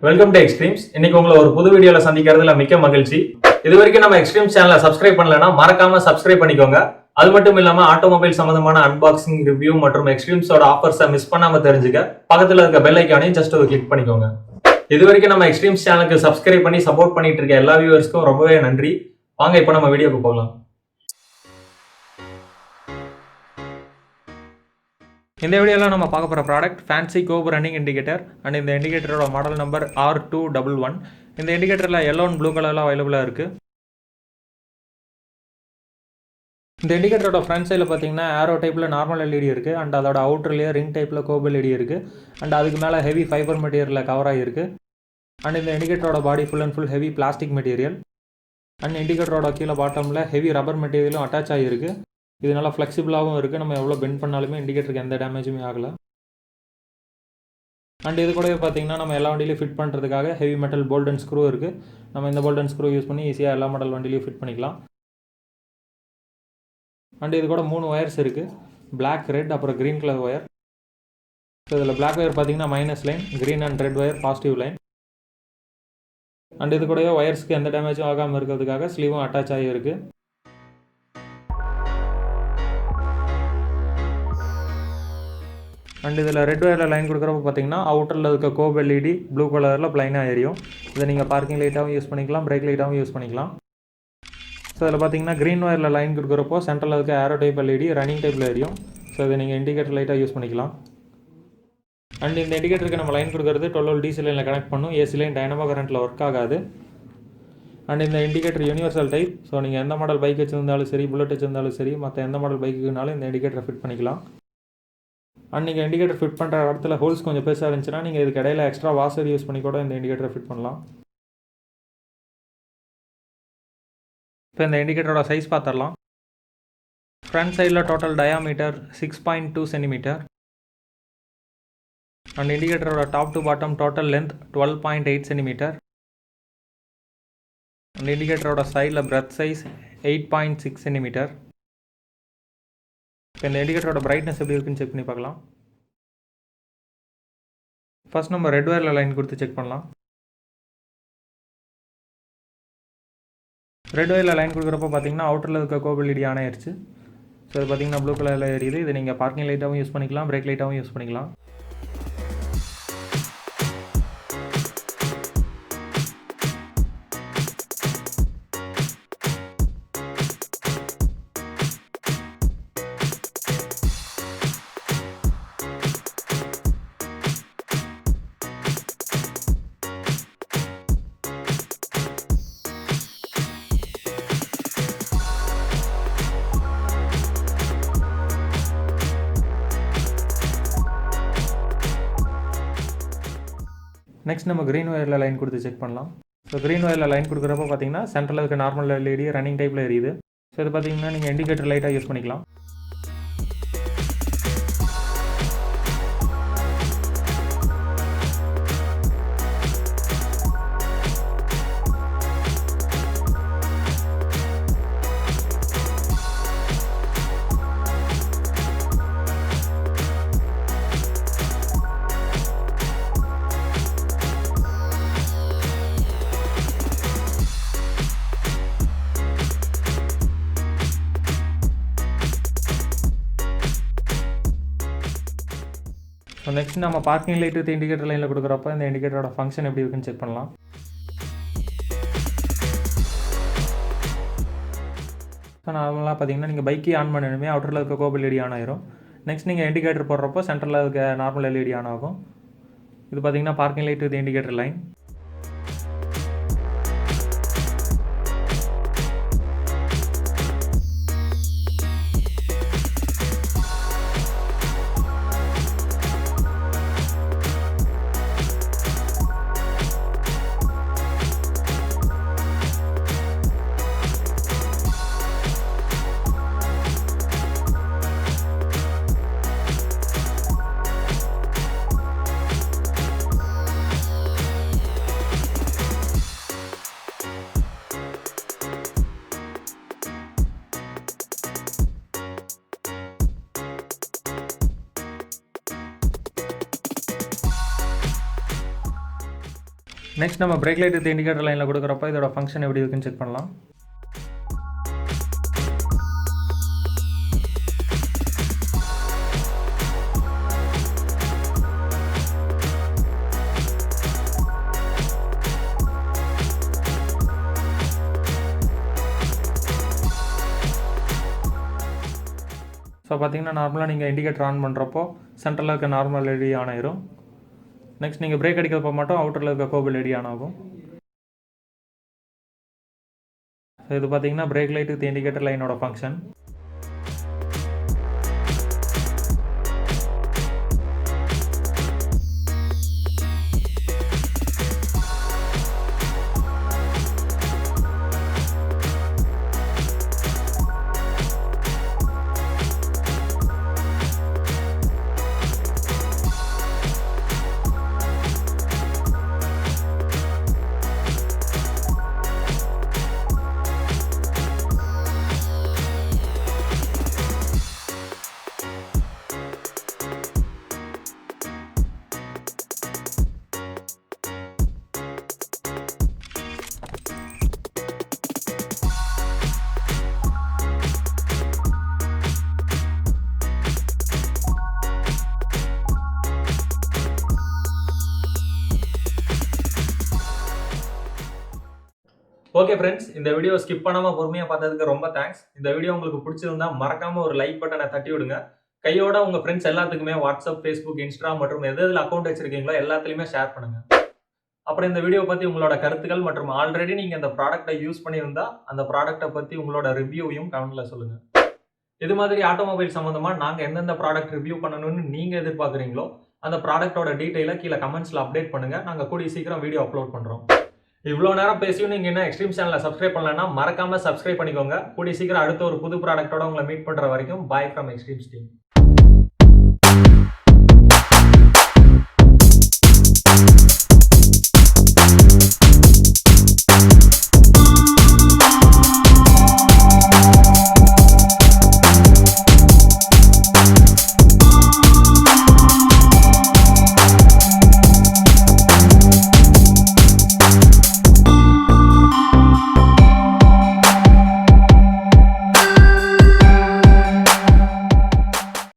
Welcome to extremes. இன்னைக்கு உங்களை ஒரு புது வீடியோல சந்திக்கிறதுல மிக்க மகிழ்ச்சி. இது வரைக்கும் நம்ம எக்ஸ்ட்ரீம்ஸ் சேனலை சப்ஸ்கிரைப் பண்ணலன்னா மறக்காம சப்ஸ்கிரைப் பண்ணிக்கோங்க. அது மட்டும் இல்லாம ஆட்டோமொபைல் சம்பந்தமான அன்பாக்சிங், ரிவ்யூ மற்றும் எக்ஸ்ட்ரீம்ஸோட ஆஃபர்ஸை மிஸ் பண்ணாம தெரிஞ்சுக்க பக்கத்துல இருக்க பெல் ஐக்கானையும் ஜஸ்ட் ஒரு கிளிக் பண்ணிக்கோங்க. இது வரைக்கும் நம்ம எக்ஸ்ட்ரீம்ஸ் சேனலுக்கு சப்ஸ்கிரைப் பண்ணி சப்போர்ட் பண்ணிட்டு இருக்க எல்லா வியூவர்ஸ்க்கும் ரொம்பவே நன்றி. வாங்க இப்போ நம்ம வீடியோக்கு போகலாம். இந்த வீடியோவில் நம்ம பார்க்க போகிற product fancy cob running indicator and இந்த இண்டிகேட்டரோட மாடல் நம்பர் R-211. இந்த இண்டிகேட்டரில் எல்லோ அண்ட் ப்ளூ கலரில் அவைலபிளாக இருக்குது. இந்த இண்டிகேட்டரோட ஃப்ரண்ட் சைடில் பார்த்தீங்கன்னா ஏரோ டைப்பில் நார்மல் எல்இடி இருக்குது அண்ட் அதோட அவுட்டர்லேயே ரிங் டைப்பில் கோப் எல்இடி இருக்குது அண்ட் அதுக்கு மேலே ஹெவி ஃபைபர் மெட்டீரியலில் கவர் ஆகிருக்கு. அண்ட் இந்த இண்டிகேட்டரோட body full and full heavy plastic material and இண்டிகேட்டரோட கீழே பாட்டமில் ஹெவி ரப்பர் மெட்டீரியலும் அட்டாச் ஆகிருக்கு. இது நல்லா ஃப்ளெக்சிபிளாகவும் இருக்குது. நம்ம எவ்வளோ பெண்ட் பண்ணாலுமே இண்டிகேட்டருக்கு எந்த டேமேஜுமே ஆகலை. அண்ட் இது கூட பார்த்தீங்கன்னா நம்ம எல்லா வண்டியிலையும் ஃபிட் பண்ணுறதுக்காக heavy metal bolt and screw இருக்குது. நம்ம இந்த போல்ட் அண்ட் ஸ்க்ரூ யூஸ் பண்ணி ஈஸியாக எல்லா மாடல் வண்டியிலையும் ஃபிட் பண்ணிக்கலாம். அண்ட் இது கூட 3 ஒயர்ஸ் இருக்குது, பிளாக், ரெட், அப்புறம் க்ரீன் கலர் ஒயர். ஸோ இதில் பிளாக் ஒயர் பார்த்தீங்கன்னா minus line, green and red wire positive line. And இது கூட ஒயர்ஸ்க்கு எந்த டேமேஜும் ஆகாமல் இருக்கிறதுக்காக ஸ்லீவும் அட்டாச் ஆகியிருக்கு. அண்ட் இதில் ரெட் ஒயரில் லைன் கொடுக்குறப்ப பார்த்தீங்கன்னா அவுட்டரில் இருக்க கோப் எல்இடி ப்ளூ கலரில் ப்ளைனாக எரியும். இதை நீங்கள் பார்க்கிங் லைட்டாகவும் யூஸ் பண்ணிக்கலாம், பிரேக் லைட்டாகவும் யூஸ் பண்ணிக்கலாம். ஸோ இதில் பார்த்தீங்கன்னா க்ரீன் ஒயரில் லைன் கொடுக்குறப்போ சென்டரில் இருக்க ஏரோ டைப் எல்இடி ரன்னிங் டைப்பில் எரியும். ஸோ இதை நீங்கள் இண்டிகேட்டர் லைட்டாக யூஸ் பண்ணிக்கலாம். அண்ட் இந்த இண்டிகேட்டருக்கு நம்ம லைன் கொடுக்குறது 12 டிசி லைனில் கனெக்ட் பண்ணும். ஏசி லைன் டைனமோ கரண்ட்டில் ஒர்க் ஆகாது. அண்ட் இந்த இண்டிகேட்டர் யூனிவர்சல் டைப். ஸோ நீங்கள் எந்த மாடல் பைக் வச்சுருந்தாலும் சரி, புல்லட் வச்சுருந்தாலும் சரி, மற்ற எந்த மாடல் பைக்குனாலும் இந்த இண்டிகேட்டரை ஃபிட் பண்ணிக்கலாம். அண்ட் நீங்கள் இண்டிகேட்டர் ஃபிட் பண்ணுற இடத்துல ஹோல்ஸ் கொஞ்சம் பெருசாக இருந்துச்சுன்னா நீங்கள் இதுக்கு இடையில எக்ஸ்ட்ரா வாஷர் யூஸ் பண்ணி கூட இந்த இண்டிகேட்டரை ஃபிட் பண்ணலாம். இப்போ இந்த இண்டிகேட்டரோட சைஸ் பார்த்துடலாம். ஃப்ரண்ட் சைடில் டோட்டல் டயாமீட்டர் 6.2 சென்டிமீட்டர். அண்ட் இண்டிகேட்டரோட top to bottom total length 12.8 centimetre. And இண்டிகேட்டரோட சைடில் பிரெத் சைஸ் 8.6 சென்டிமீட்டர். இப்போ இந்த இண்டிகேட்டரோட பிரைட்னஸ் எப்படி இருக்குன்னு செக் பண்ணி பார்க்கலாம். ஃபர்ஸ்ட் நம்ம ரெட் ஒயரில் லைன் கொடுத்து செக் பண்ணலாம். ரெட் ஒயரில் லைன் கொடுக்குறப்போ பார்த்தீங்கன்னா அவுட்டரில் இருக்க கோப் எல்இடி ஆன் ஆயிடுச்சு. ஸோ இது பார்த்தீங்கன்னா ப்ளூ கலரில் எரியுது. இது நீங்கள் பார்க்கிங் லைட்டாகவும் யூஸ் பண்ணிக்கலாம், பிரேக் லைட்டாகவும் யூஸ் பண்ணிக்கலாம். நெக்ஸ்ட் நம்ம க்ரீன் ஒயரில் லைன் கொடுத்து செக் பண்ணலாம். ஸோ க்ரீன் ஒயரில் லைன் கொடுக்குறப்போ பார்த்தீங்கன்னா சென்டரில் இருக்க நார்மல் எல்இடி ரன்னிங் டைப்பில் எரியுது. ஸோ இது பார்த்தீங்கன்னா நீங்கள் இண்டிகேட்டர் லைட்டாக யூஸ் பண்ணிக்கலாம். ஸோ நெக்ஸ்ட் நம்ம பார்க்கிங் லைட் வித் இண்டிகேட்டர் லைனில் கொடுக்குறப்ப இந்த இண்டிகேட்டரோட ஃபங்க்ஷன் எப்படி இருக்குன்னு செக் பண்ணலாம். ஸோ நார்மலாக பார்த்தீங்கன்னா நீங்கள் பைக்கே ஆன் பண்ணணுமே அவுட்டரில் இருக்க கோப் எல்இடி ஆன் ஆயிரும். நெக்ஸ்ட் நீங்கள் இண்டிகேட்டர் போடுறப்போ சென்டரில் இருக்க நார்மல் எல்இடி ஆன் ஆகும். இது பார்த்தீங்கன்னா parking light with indicator line. Next நம்ம பிரேக் லைட் வித் இண்டிகேட்டர் லைனில் கொடுக்குறப்ப இதோட ஃபங்க்ஷன் எப்படி இருக்குன்னு செக் பண்ணலாம். ஸோ பார்த்தீங்கன்னா நார்மலாக நீங்கள் இண்டிகேட்டர் ஆன் பண்ணுறப்போ சென்டரில் இருக்க நார்மல் எல்இடி ஆன் ஆயிரும். நெக்ஸ்ட் நீங்கள் பிரேக் அடிக்கிறப்போ மட்டும் அவுட்டரில் இருக்க கோப் எல்இடி ஆன் ஆகும். ஸோ இது பார்த்தீங்கன்னா பிரேக் லைட் வித் இண்டிகேட்டர் லைனோட ஃபங்க்ஷன். ஓகே ஃப்ரெண்ட்ஸ், இந்த வீடியோ ஸ்கிப் பண்ணாமல் பொறுமையாக பார்த்ததுக்கு ரொம்ப தேங்க்ஸ். இந்த வீடியோ உங்களுக்கு பிடிச்சிருந்தா மறக்காம ஒரு லைக் பட்டனை தட்டி விடுங்க. கையோட உங்கள் ஃப்ரெண்ட்ஸ் எல்லாத்துக்குமே வாட்ஸ்அப், ஃபேஸ்புக், இன்ஸ்டா மற்றும் எதில் அக்கௌண்ட் வச்சிருக்கீங்களோ எல்லாத்துலேயுமே ஷேர் பண்ணுங்க. அப்புறம் இந்த வீடியோ பற்றி உங்களோட கருத்துக்கள் மற்றும் ஆல்ரெடி நீங்கள் இந்த ப்ராடக்ட்டை யூஸ் பண்ணியிருந்தா அந்த ப்ராடக்ட்டை பற்றி உங்களோட ரிவ்யூவையும் கமெண்ட்டில் சொல்லுங்கள். இது மாதிரி ஆட்டோமொபைல் சம்மந்தமாக நாங்கள் எந்தெந்த ப்ராடக்ட் ரிவ்யூ பண்ணணும்னு நீங்கள் எதிர்பார்க்குறீங்களோ அந்த ப்ராடக்ட்டோட டீட்டெயிலை கீழே கமெண்ட்ஸில் அப்டேட் பண்ணுங்கள். நாங்கள் கூடிய சீக்கிரம் வீடியோ அப்லோட் பண்ணுறோம். இவ்வளோ நேரம் பேசியும் நீங்கள் என்ன எக்ஸ்ட்ரீம் சேனலை சப்ஸ்கிரைப் பண்ணலன்னா மறக்காமல் சப்ஸ்கிரைப் பண்ணிக்கோங்க. கூடிய சீக்கிரம் அடுத்த ஒரு புது ப்ராடக்ட்டோட உங்களை மீட் பண்ணுற வரைக்கும் பாய் ஃப்ரம் எக்ஸ்ட்ரீம் டீம்.